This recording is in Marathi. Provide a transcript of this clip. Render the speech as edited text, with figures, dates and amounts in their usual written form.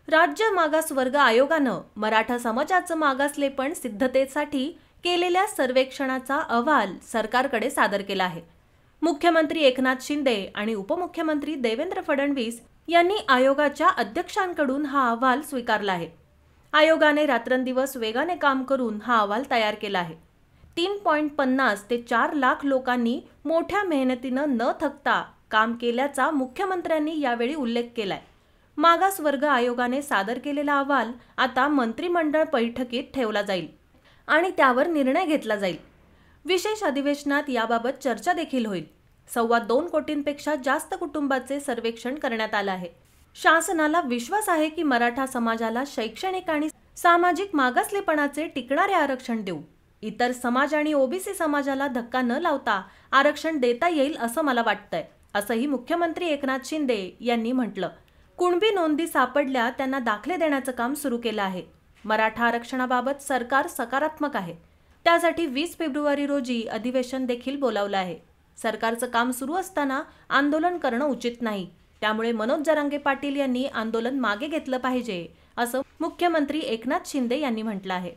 राज्य मागासवर्ग आयोगानं मराठा समाजाचं मागासलेपण सिद्धतेसाठी केलेल्या सर्वेक्षणाचा अहवाल सरकारकडे सादर केला आहे। मुख्यमंत्री एकनाथ शिंदे आणि उपमुख्यमंत्री देवेंद्र फडणवीस यांनी आयोगाच्या अध्यक्षांकडून हा अहवाल स्वीकारला आहे। आयोगाने रात्रंदिवस वेगाने काम करून हा अहवाल तयार केला आहे। 3.50 ते 4 लाख लोकांनी मोठ्या मेहनतीनं न थकता काम केल्याचा मुख्यमंत्र्यांनी यावेळी उल्लेख केलाय। मागासवर्ग आयोगाने सादर केलेला अहवाल आता मंत्रिमंडळ बैठकीत ठेवला जाईल आणि त्यावर निर्णय घेतला जाईल। विशेष अधिवेशनात याबाबत चर्चा देखील होईल। 2.25 कोटींपेक्षा जास्त कुटुंबाचे सर्वेक्षण करण्यात आले आहे। शासनाला विश्वास आहे की मराठा समाजाला शैक्षणिक आणि सामाजिक मागासलेपणाचे टिकणारे आरक्षण देऊ। इतर समाज आणि ओबीसी समाजाला धक्का न लावता आरक्षण देता येईल असं मला वाटतंय, असंही मुख्यमंत्री एकनाथ शिंदे यांनी म्हटलं। कुणबी नोंदी सापडल्या त्यांना दाखले देण्याचं काम सुरू केलं आहे। मराठा आरक्षणाबाबत सरकार सकारात्मक आहे। त्यासाठी 20 फेब्रुवारी रोजी अधिवेशन देखील बोलावलं आहे। सरकारचं काम सुरू असताना आंदोलन करणं उचित नाही, त्यामुळे मनोज जरांगे पाटील यांनी आंदोलन मागे घेतलं पाहिजे, असं मुख्यमंत्री एकनाथ शिंदे यांनी म्हटलं आहे।